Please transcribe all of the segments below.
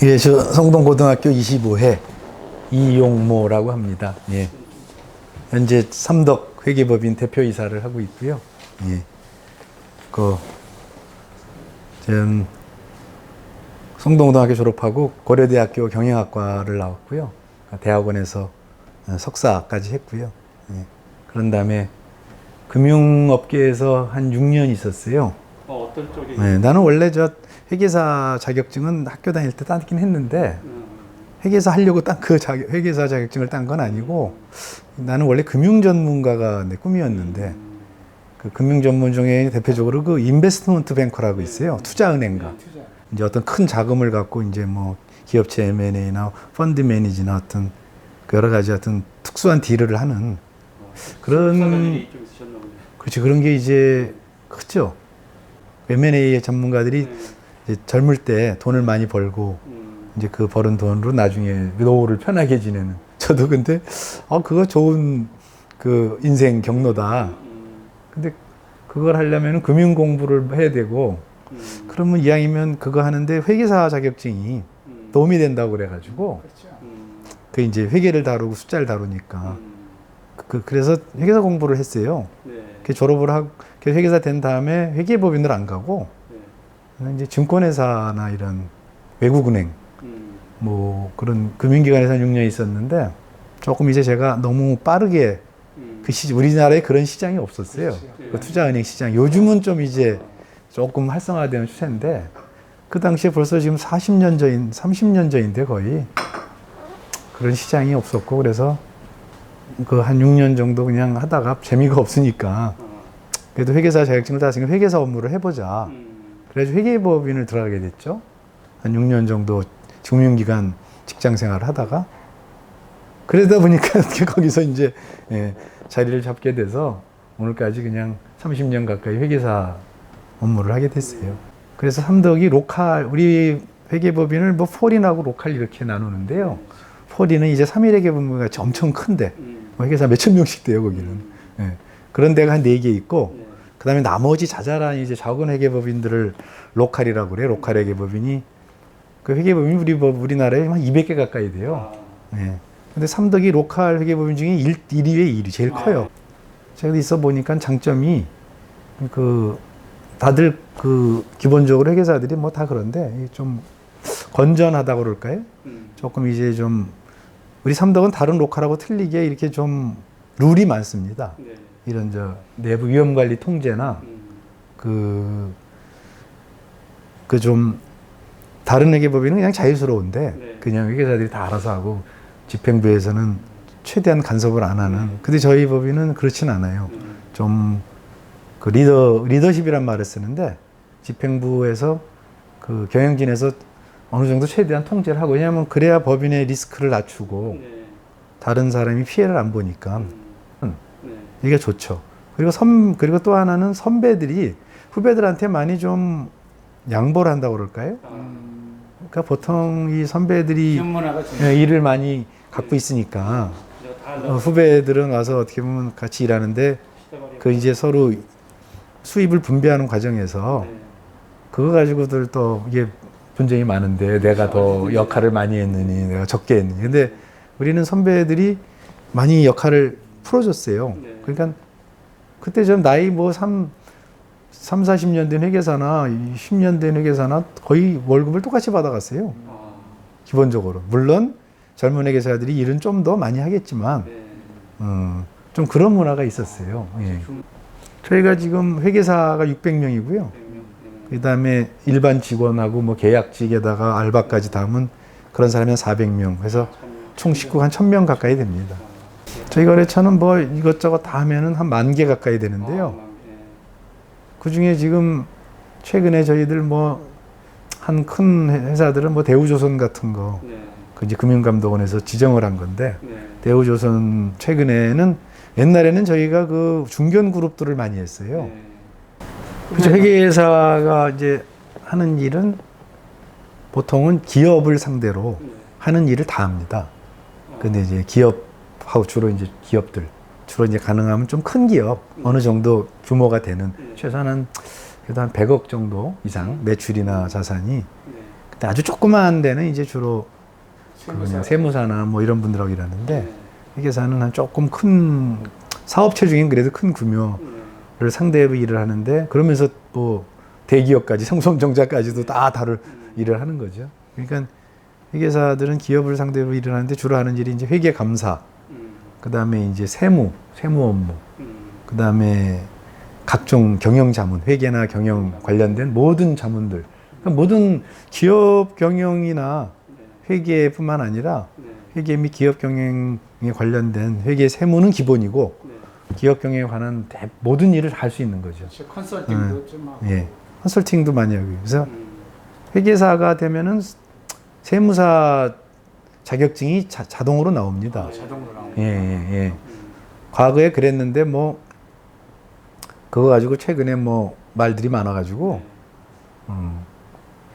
예, 저 성동고등학교 25회 이용모라고 합니다. 예. 현재 삼덕 회계법인 대표이사를 하고 있고요. 예. 전 성동고등학교 졸업하고 고려대학교 경영학과를 나왔고요. 대학원에서 석사까지 했고요. 예. 그런 다음에 금융업계에서 한 6년 있었어요. 어떤 쪽에? 네, 나는 원래 저 회계사 자격증은 학교 다닐 때 따긴 했는데 회계사 하려고 회계사 자격증을 딴 건 아니고 나는 원래 금융 전문가가 내 꿈이었는데 그 금융 전문 중에 대표적으로 그 인베스트먼트 뱅커라고 있어요. 투자은행가. 이제 어떤 큰 자금을 갖고 이제 뭐 기업체 M&A나 펀드 매니지나 어떤 그 여러 가지 어떤 특수한 딜을 하는 그런 그렇지 그런 게 이제 크죠. M&A 전문가들이 이제 젊을 때 돈을 많이 벌고 이제 그 벌은 돈으로 나중에 노후를 편하게 지내는. 저도 근데 그거 좋은 그 인생 경로다. 근데 그걸 하려면 금융 공부를 해야 되고 그러면 이왕이면 그거 하는데 회계사 자격증이 도움이 된다고 그래가지고 그 이제 회계를 다루고 숫자를 다루니까 그래서 회계사 공부를 했어요. 그 졸업을 하고 회계사 된 다음에 회계법인을 안 가고 이제 증권회사나 이런 외국은행 뭐 그런 금융기관에서 6년 있었는데 조금 이제 제가 너무 빠르게 우리나라에 그런 시장이 없었어요. 그 투자은행 시장. 요즘은 좀 이제 조금 활성화되는 추세인데 그 당시에 벌써 지금 30년 전인데 거의 그런 시장이 없었고 그래서 그 한 6년 정도 그냥 하다가 재미가 없으니까 그래도 회계사 자격증을 땄으니까 회계사 업무를 해보자. 그래서 회계법인을 들어가게 됐죠. 한 6년 정도 금융기관 직장 생활을 하다가 그러다 보니까 거기서 이제 자리를 잡게 돼서 오늘까지 그냥 30년 가까이 회계사 업무를 하게 됐어요. 그래서 삼덕이 우리 회계법인을 뭐 포린하고 로컬 이렇게 나누는데요. 포린은 이제 3일 회계법인가 엄청 큰데 회계사 몇천 명씩 돼요, 거기는. 그런 데가 한 4개 있고 그 다음에 나머지 자잘한 이제 작은 회계법인들을 로컬이라고 그래요. 로컬 회계법인이. 그 회계법인이 우리나라에 한 200개 가까이 돼요. 근데 삼덕이 로컬 회계법인 중에 1위에 1위, 제일 커요. 제가 있어 보니까 장점이 다들 기본적으로 회계사들이 뭐 다 그런데 좀 건전하다고 그럴까요? 조금 이제 좀 우리 삼덕은 다른 로컬하고 틀리게 이렇게 좀 룰이 많습니다. 이런 내부 위험관리 통제나 좀 다른 회계법인은 그냥 자유스러운데 그냥 회계사들이 다 알아서 하고 집행부에서는 최대한 간섭을 안 하는. 근데 저희 법인은 그렇진 않아요. 좀 리더십이란 말을 쓰는데 집행부에서 그 경영진에서 어느 정도 최대한 통제를 하고 왜냐하면 그래야 법인의 리스크를 낮추고 다른 사람이 피해를 안 보니까 이게 좋죠. 그리고 또 하나는 선배들이 후배들한테 많이 좀 양보를 한다고 그럴까요? 그러니까 보통 이 선배들이 일을 많이 갖고 있으니까 후배들은 와서 어떻게 보면 같이 일하는데 그 이제 서로 수입을 분배하는 과정에서 그거 가지고들 또 이게 분쟁이 많은데 내가 더 역할을 많이 했느니 내가 적게 했느니. 근데 우리는 선배들이 많이 역할을 풀어줬어요. 그러니까 그때 좀 나이 뭐 40년 된 회계사나 10년 된 회계사나 거의 월급을 똑같이 받아갔어요. 기본적으로. 물론 젊은 회계사들이 일은 좀 더 많이 하겠지만 좀 그런 문화가 있었어요. 저희가 지금 회계사가 600명이고요. 그 다음에 일반 직원하고 뭐 계약직에다가 알바까지 다 하면 그런 사람이 한 400명. 그래서 총 식구가 한 1000명 가까이 됩니다. 저희 거래처는 뭐 이것저것 다 하면은 한 10,000개 가까이 되는데요. 그 중에 지금 최근에 저희들 뭐 한 큰 회사들은 뭐 대우조선 같은 거 그 이제 금융감독원에서 지정을 한 건데 대우조선 최근에는 옛날에는 저희가 그 중견 그룹들을 많이 했어요. 그렇죠. 회계사가 이제 하는 일은 보통은 기업을 상대로 하는 일을 다 합니다. 근데 이제 기업하고 주로 이제 가능하면 좀 큰 기업, 어느 정도 규모가 되는 최소한 그래도 한 100억 정도 이상 매출이나 자산이 근데 아주 조그마한 데는 이제 주로 그냥 세무사나 뭐 이런 분들하고 일하는데 회계사는 한 조금 큰 사업체 중엔 그래도 큰 규모를 상대로 일을 하는데 그러면서 또 대기업까지 성소정자까지도 다 다룰 일을 하는 거죠. 그러니까 회계사들은 기업을 상대로 일을 하는데 주로 하는 일이 이제 회계 감사, 그 다음에 이제 세무 업무, 그 다음에 각종 경영 자문, 회계나 경영 관련된 모든 자문들. 그러니까 모든 기업 경영이나 회계뿐만 아니라 회계 및 기업 경영에 관련된 회계 세무는 기본이고 기업 경영에 관한 모든 일을 할 수 있는 거죠. 컨설팅도 좀 하고. 예, 컨설팅도 많이 하고. 그래서 회계사가 되면은 세무사 자격증이 자동으로 나옵니다. 자동으로 나오는. 예. 과거에 그랬는데 뭐 그거 가지고 최근에 뭐 말들이 많아가지고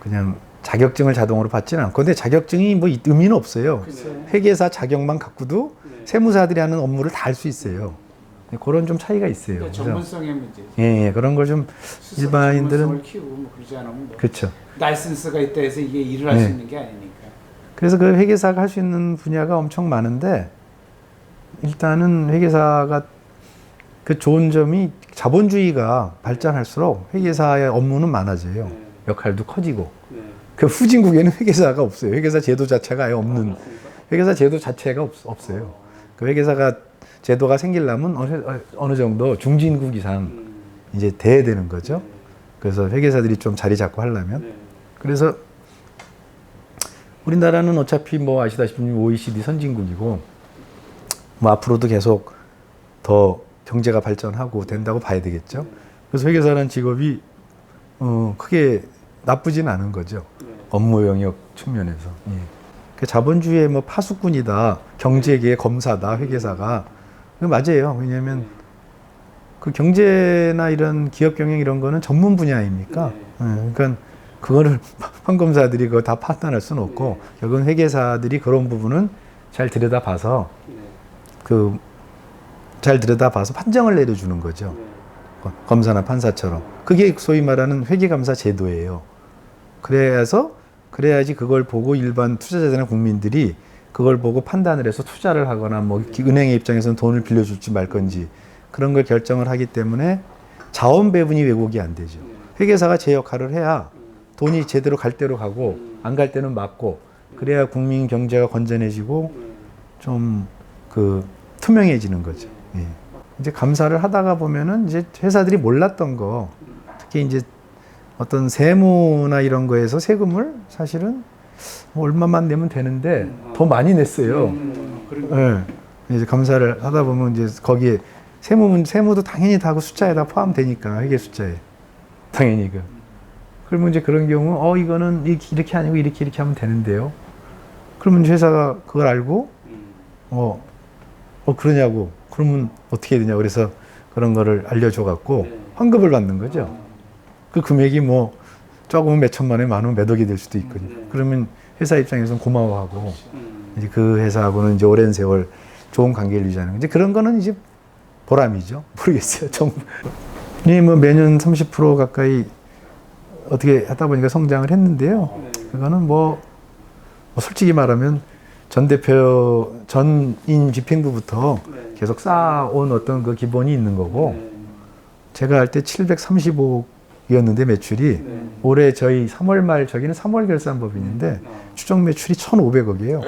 그냥 자격증을 자동으로 받지는 않고 근데 자격증이 뭐 의미는 없어요. 회계사 자격만 갖고도 세무사들이 하는 업무를 다 할 수 있어요. 그런 좀 차이가 있어요. 전문성의 문제. 예, 그런 걸 좀 일반인들은 전문성을 키우고 뭐 그러지 않으면 뭐 그렇죠. 라이선스가 있다 해서 이게 일을 할 수 있는 게 아니니까. 그래서 그 회계사가 할 수 있는 분야가 엄청 많은데 일단은 회계사가 그 좋은 점이 자본주의가 발전할수록 회계사의 업무는 많아져요. 역할도 커지고. 그 후진국에는 회계사가 없어요. 회계사 제도 자체가 아예 없는. 회계사 제도 자체가 없어요. 그 회계사가 제도가 생기려면 어느 정도 중진국 이상 이제 돼야 되는 거죠. 그래서 회계사들이 좀 자리 잡고 하려면. 그래서 우리나라는 어차피 뭐 아시다시피 OECD 선진국이고 뭐 앞으로도 계속 더 경제가 발전하고 된다고 봐야 되겠죠. 그래서 회계사라는 직업이 크게 나쁘진 않은 거죠. 업무 영역 측면에서. 예. 그 자본주의의 뭐 파수꾼이다, 경제계의 검사다, 회계사가. 그 맞아요. 왜냐하면 그 경제나 이런 기업 경영 이런 거는 전문 분야 아닙니까? 그러니까 그거를 판검사들이 그거 다 판단할 수는 없고 결국은 회계사들이 그런 부분은 잘 들여다봐서 잘 들여다봐서 판정을 내려주는 거죠. 검사나 판사처럼. 그게 소위 말하는 회계감사 제도예요. 그래야지 그걸 보고 일반 투자자들이나 국민들이 그걸 보고 판단을 해서 투자를 하거나 뭐 은행의 입장에서는 돈을 빌려줄지 말 건지 그런 걸 결정을 하기 때문에 자원 배분이 왜곡이 안 되죠. 회계사가 제 역할을 해야 돈이 제대로 갈 대로 가고 안 갈 때는 막고 그래야 국민 경제가 건전해지고 좀 투명해지는 거죠. 예. 이제 감사를 하다가 보면은 이제 회사들이 몰랐던 거 특히 이제 어떤 세무나 이런 거에서 세금을 사실은 뭐 얼마만 내면 되는데 더 많이 냈어요. 예. 이제 감사를 하다 보면 이제 거기에 세무도 당연히 다 그 숫자에다 포함되니까 회계 숫자에 당연히 그러면 이제 그런 경우 이거는 이렇게 아니고 이렇게 하면 되는데요. 그러면 회사가 그걸 알고 그러냐고 그러면 어떻게 해야 되냐 그래서 그런 거를 알려줘 갖고 환급을 받는 거죠. 그 금액이 뭐 조금 몇 천만 원, 만 원, 몇 억이 될 수도 있거든요. 그러면 회사 입장에서는 고마워하고 이제 그 회사하고는 이제 오랜 세월 좋은 관계를 유지하는 이제 그런 거는 이제 보람이죠. 모르겠어요. 뭐 매년 30% 가까이 어떻게 하다 보니까 성장을 했는데요. 그거는 뭐 솔직히 말하면 전 대표 전인 집행부부터 계속 쌓아온 어떤 그 기본이 있는 거고 제가 할 때 735억이었는데 매출이 올해 저희 3월 말 저기는 3월 결산법인인데 추정 매출이 1,500억이에요.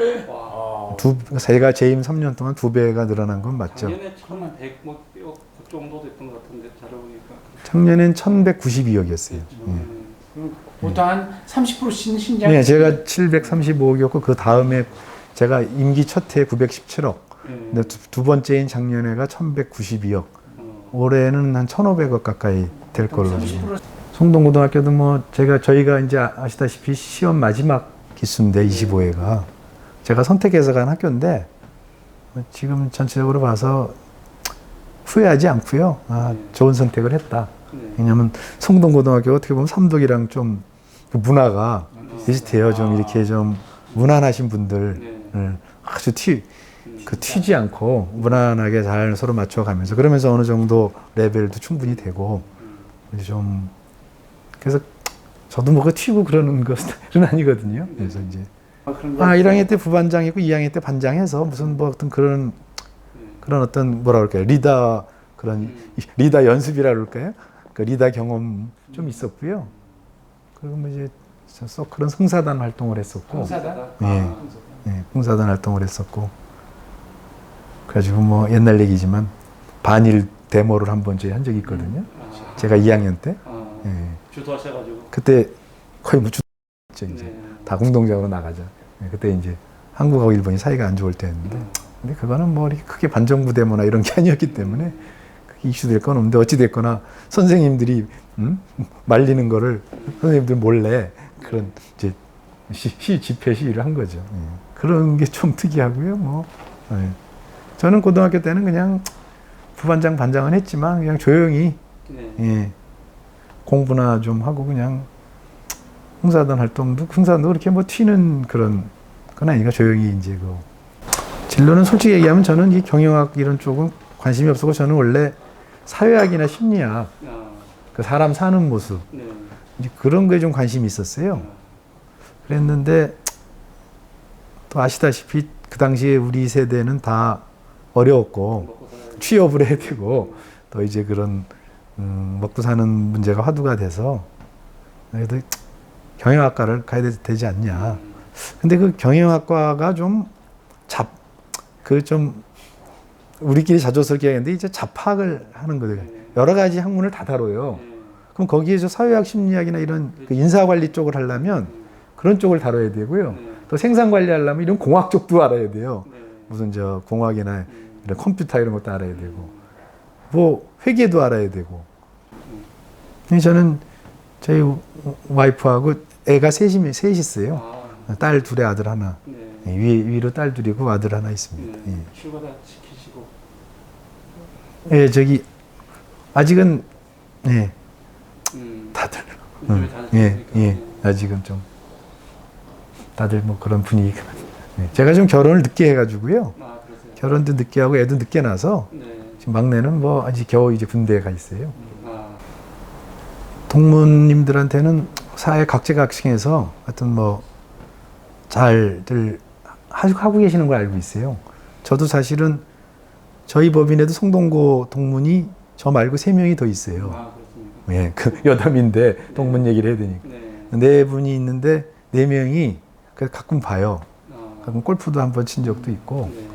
제가 재임 3년 동안 2배가 늘어난 건 맞죠. 작년에 1,100억 정도 됐던 것 같은데 자료 보니까. 작년엔 1,192억이었어요. 보통 한 30%씩 신장. 네, 제가 735억이었고 그 다음에 제가 임기 첫 해 917억. 근데 두 번째인 작년에가 1,192억. 올해는 한 1,500억 가까이 될 걸로. 송동고등학교도 뭐 저희가 이제 아시다시피 시험 마지막 기수인데 25회가 제가 선택해서 간 학교인데 지금 전체적으로 봐서 후회하지 않고요. 좋은 선택을 했다. 왜냐하면 송동고등학교 어떻게 보면 삼덕이랑 좀 문화가 비슷해요. 좀 이렇게 좀 무난하신 분들을 아주 튀지 않고 무난하게 잘 서로 맞춰가면서 그러면서 어느 정도 레벨도 충분히 되고 좀 그래서 저도 뭐가 튀고 그러는 것은 아니거든요. 그래서 이제 그런 1학년 때 부반장이고 2학년 때 반장해서 무슨 뭐 어떤 그런 어떤 뭐라 그럴까요? 리더 연습이라 그럴까요? 그 리더 경험 좀 있었고요. 그리고 뭐 이제 썩 그런 성사단 활동을 했었고, 봉사단? 예. 봉사단 활동을 했었고, 그래가지고 뭐 옛날 얘기지만 반일 데모를 한번 저희 한 적이 있거든요. 제가 2학년 때. 예. 주도하셔가지고. 그때 거의 뭐 이제 네. 다 공동적으로 나가자. 예, 그때 이제 한국하고 일본이 사이가 안 좋을 때였는데, 근데 그거는 뭐 이렇게 크게 반정부 데모나 이런 게 아니었기 때문에 크게 이슈될 건 없는데 어찌 됐거나 선생님들이 말리는 거를 선생님들 몰래 그런 이제 집회 시위를 한 거죠. 예. 그런 게 좀 특이하고요. 뭐 예. 저는 고등학교 때는 그냥 부반장 반장은 했지만 그냥 조용히 네. 예. 공부나 좀 하고 그냥 흥사도 그렇게 뭐 튀는 그런 건 아니니까 조용히 이제 그 진로는 솔직히 얘기하면 저는 이 경영학 이런 쪽은 관심이 없었고 저는 원래 사회학이나 심리학 그 사람 사는 모습 네. 이제 그런 거에 좀 관심이 있었어요. 그랬는데 또 아시다시피 그 당시에 우리 세대는 다 어려웠고 먹고 살아야 취업을 해야 되고 또 이제 그런 먹고 사는 문제가 화두가 돼서 그래도 경영학과를 가야 되지 않냐. 근데 그 경영학과가 좀 우리끼리 자조스럽게 하는데 이제 잡학을 하는 거예요. 여러 가지 학문을 다 다뤄요. 그럼 거기에서 사회학, 심리학이나 이런 그 인사관리 쪽을 하려면 그런 쪽을 다뤄야 되고요. 또 생산관리 하려면 이런 공학 쪽도 알아야 돼요. 무슨 저 공학이나 이런 컴퓨터 이런 것도 알아야 되고 뭐 회계도 알아야 되고. 저는 저희 와이프하고 애가 셋이 있어요. 딸 둘에 아들 하나. 네. 위로 딸 둘이고 아들 하나 있습니다. 네. 휴가 다 시키시고. 예, 저기 아직은 예, 다들 요즘에 예, 아직은 좀 다들 뭐 그런 분위기가. 예. 제가 좀 결혼을 늦게 해가지고요. 그러세요? 결혼도 늦게 하고 애도 늦게 나서 네. 지금 막내는 뭐 아직 겨우 이제 군대에 가 있어요. 동문님들한테는 사회 각계각층에서 하여튼 뭐 잘들 하고 계시는 걸 알고 있어요. 저도 사실은 저희 법인에도 송동고 동문이 저 말고 3명이 더 있어요. 그렇습니까? 예, 그 여담인데 동문 얘기를 해야 되니까. 네. 4분이 있는데 4명이 가끔 봐요. 가끔 골프도 한번 친 적도 있고 네.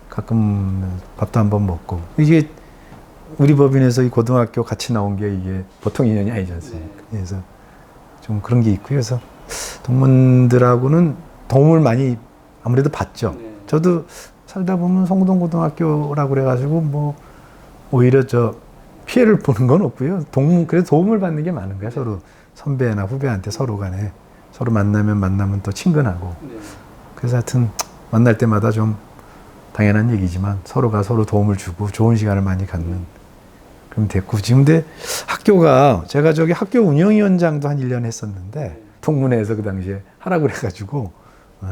가끔 밥도 한번 먹고. 이게 우리 법인에서 이 고등학교 같이 나온 게 이게 보통 인연이 아니지 않습니까? 네. 그래서 좀 그런 게 있고요. 그래서 동문들하고는 도움을 많이 아무래도 받죠. 네. 저도 살다 보면 성동고등학교라고 그래가지고 뭐 오히려 저 피해를 보는 건 없고요. 그래도 도움을 받는 게 많은 거야. 서로 선배나 후배한테 서로 간에 서로 만나면 또 친근하고. 네. 그래서 하여튼 만날 때마다 좀 당연한 얘기지만 서로가 서로 도움을 주고 좋은 시간을 많이 갖는 그럼 됐고. 지금 근데 학교가 제가 저기 학교 운영위원장도 한 1년 했었는데 동문회에서 그 당시에 하라고 그래가지고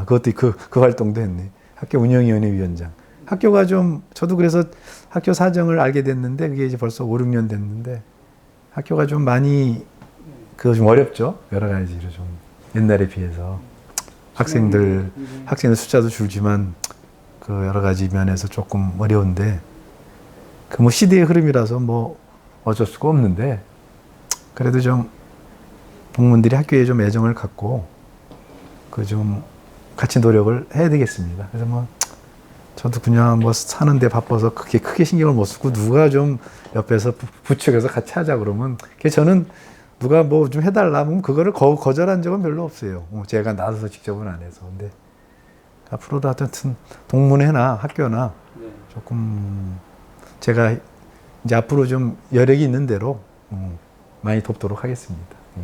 그것도 그 활동도 했네. 학교 운영위원회 위원장. 학교가 좀 저도 그래서 학교 사정을 알게 됐는데 그게 이제 벌써 5, 6년 됐는데 학교가 좀 많이 그거 좀 어렵죠. 여러 가지로 좀 옛날에 비해서 학생들 숫자도 줄지만 그 여러 가지 면에서 조금 어려운데 그 뭐 시대의 흐름이라서 뭐 어쩔 수가 없는데 그래도 좀 동문들이 학교에 좀 애정을 갖고 그 좀 같이 노력을 해야 되겠습니다. 그래서 뭐 저도 그냥 뭐 사는데 바빠서 크게 신경을 못 쓰고 누가 좀 옆에서 부축해서 같이 하자 그러면 저는 누가 뭐 좀 해달라 하면 그거를 거절한 적은 별로 없어요. 제가 나서서 직접은 안 해서. 근데 앞으로도 하여튼 동문회나 학교나 네. 조금 제가 이제 앞으로 좀 여력이 있는 대로 많이 돕도록 하겠습니다. 예.